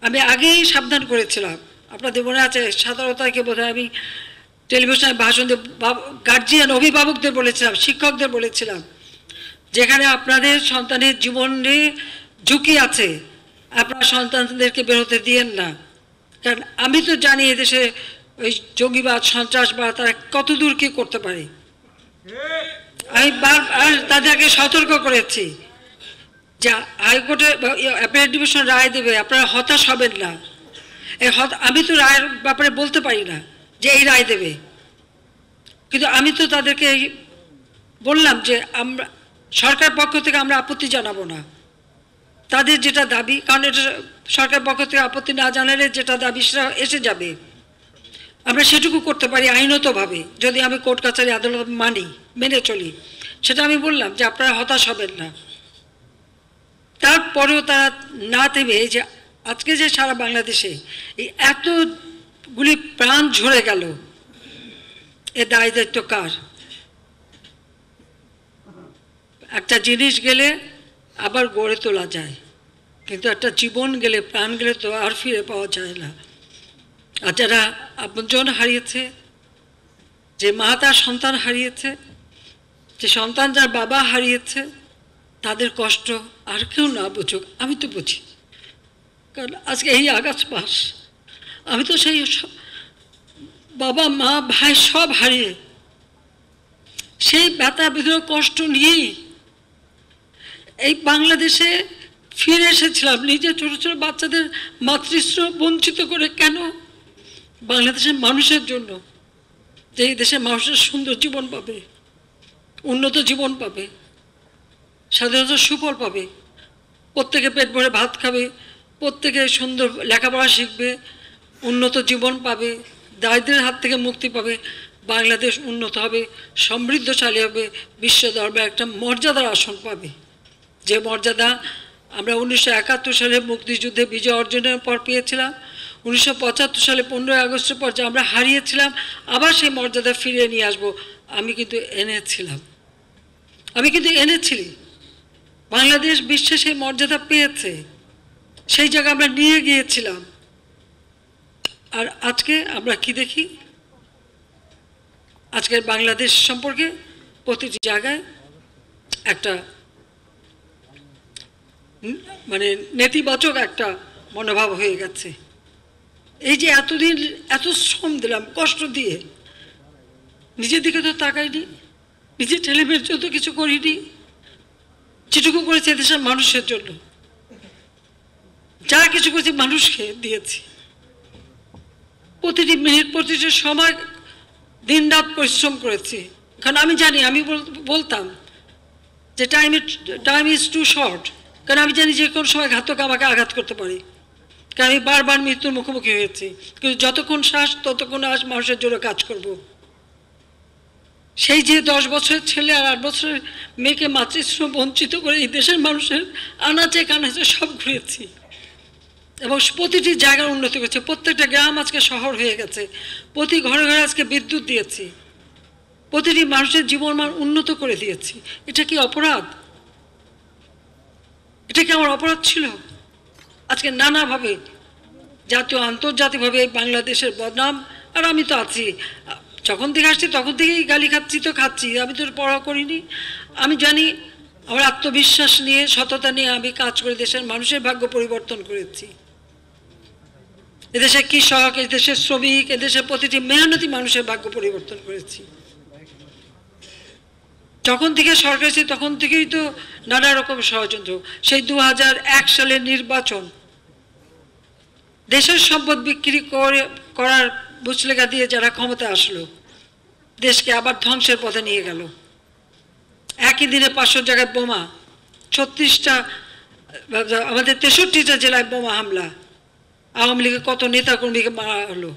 আমি আগেই সাবধান করেছিলাম, আপনাদের মনে আছে 17 তারিখে বোধহয় আমি টেলিভিশনে ভাষণ দিয়ে গার্জিয়ান অভিভাবকদের বলেছিলাম, শিক্ষকদের বলেছিলাম, যেখানে আপনাদের সন্তানের জীবনে ঝুঁকি আছে আপনার সন্তানদেরকে বেরোতে দিয়েন না। কারণ আমি তো জানি এদেশে ওই জঙ্গিবাদ সন্ত্রাসবাদ তারা কত দূর কী করতে পারে। আমি বারবার তাদেরকে সতর্ক করেছি যে হাইকোর্টে অ্যাপেলেট ডিভিশন রায় দেবে, আপনারা হতাশ হবেন না। আমি তো রায়ের ব্যাপারে বলতে পারি না যে এই রায় দেবে, কিন্তু আমি তো তাদেরকে বললাম যে আমরা সরকার পক্ষ থেকে আমরা আপত্তি জানাবো না, তাদের যেটা দাবি, কারণ এটা সরকার পক্ষ থেকে আপত্তি না জানালে যেটা দাবি সেটা এসে যাবে, আমরা সেটুকু করতে পারি আইনতভাবে যদি আমি কোর্ট কাছারি আদালত মেনে চলি। সেটা আমি বললাম যে আপনারা হতাশ হবেন না। তারপরেও তারা না থেমে যে আজকে যে সারা বাংলাদেশে এই এতগুলি প্রাণ ঝরে গেল, এ দায় দায়িত্ব কার? একটা জিনিস গেলে আবার গড়ে তোলা যায়, কিন্তু একটা জীবন গেলে, প্রাণ গেলে তো আর ফিরে পাওয়া যায় না। আর যারা আপনজন হারিয়েছে, যে মা তার সন্তান হারিয়েছে, যে সন্তান যার বাবা হারিয়েছে, তাদের কষ্ট আর কেউ না বুঝুক, আমি তো বুঝি। কারণ আজকে এই আগস্ট মাস আমি তো সেই বাবা মা ভাই সব হারিয়ে সেই ব্যথা বেদনা কষ্ট নিয়েই এই বাংলাদেশে ফিরে এসেছিলাম। নিজের ছোট ছোট বাচ্চাদের মাতৃস্নেহ বঞ্চিত করে কেন? বাংলাদেশের মানুষের জন্য, যে এই দেশের মানুষের সুন্দর জীবন পাবে, উন্নত জীবন পাবে, স্বাধীনতার সুফল পাবে, প্রত্যেকে পেট ভরে ভাত খাবে, প্রত্যেকে সুন্দর লেখাপড়া শিখবে, উন্নত জীবন পাবে, দারিদ্র্যের হাত থেকে মুক্তি পাবে, বাংলাদেশ উন্নত হবে, সমৃদ্ধশালী হবে, বিশ্ব দরবারে একটা মর্যাদার আসন পাবে। যে মর্যাদা আমরা 1971 সালে মুক্তিযুদ্ধে বিজয় অর্জনের পর পেয়েছিলাম, 1975 সালে 15ই আগস্টের পর যে আমরা হারিয়েছিলাম, আবার সেই মর্যাদা ফিরিয়ে নিয়ে আসবো। আমি কিন্তু এনেছি। বাংলাদেশ বিশ্বে সেই মর্যাদা পেয়েছে, সেই জায়গা আমরা নিয়ে গিয়েছিলাম। আর আজকে আমরা কি দেখি? আজকের বাংলাদেশ সম্পর্কে প্রতিটি জায়গায় একটা মানে নেতিবাচক একটা মনোভাব হয়ে গেছে। এই যে এতদিন এত শ্রম দিলাম, কষ্ট দিয়ে, নিজের দিকে তো তাকাইনি, নিজের ছেলেমেয়ের জন্য কিছু করিনি, যেটুকু করেছে দেশের মানুষের জন্য, যা কিছু করেছি মানুষকে দিয়েছি। প্রতিটি মিনিট, প্রতিটি সময় দিন রাত পরিশ্রম করেছি। কারণ আমি জানি, আমি বলতাম যে টাইম ইজ টু শর্ট, কারণ আমি জানি যে কোনো সময় ঘাতক আমাকে আঘাত করতে পারে। কারণ আমি বারবার মৃত্যুর মুখোমুখি হয়েছি, কিন্তু যতক্ষণ শ্বাস ততক্ষণ মানুষের জন্য কাজ করব। সেই যে 10 বছরের ছেলে আর 8 বছরের মেয়েকে মাতৃস্নেহ বঞ্চিত করে এই দেশের মানুষের আনাচে কানাচে সব ঘুরেছি এবং প্রতিটি জায়গার উন্নতি করেছে। প্রত্যেকটা গ্রাম আজকে শহর হয়ে গেছে, প্রতি ঘরে ঘরে আজকে বিদ্যুৎ দিয়েছি, প্রতিটি মানুষের জীবনমান উন্নত করে দিয়েছি। এটা কি অপরাধ? এটা কি আমার অপরাধ ছিল? আজকে নানাভাবে জাতীয় আন্তর্জাতিকভাবে বাংলাদেশের বদনাম, আর আমি তো আছি, যখন থেকে আসছি তখন থেকেই গালি খাচ্ছি, তো খাচ্ছি। আমি তো পড়া করিনি। আমি জানি, আমার আত্মবিশ্বাস নিয়ে, সততা নিয়ে আমি কাজ করে দেশের মানুষের ভাগ্য পরিবর্তন করেছি। এদেশের কৃষক, এদেশের শ্রমিক, এদেশের প্রতিটি মেহনতি মানুষের ভাগ্য পরিবর্তন করেছি। যখন থেকে সরকার এসেছে তখন থেকেই তো নানা রকম ষড়যন্ত্র। সেই 2001 সালের নির্বাচন, দেশের সম্পদ বিক্রি করার বুঝলেখা দিয়ে যারা ক্ষমতা আসলো, দেশকে আবার ধ্বংসের পথে নিয়ে গেল। একই দিনে 500 জায়গায় বোমা, 36টা, আমাদের 63টা জেলায় বোমা হামলা, আওয়ামী লীগের কত নেতাকর্মীকে মারা হলো।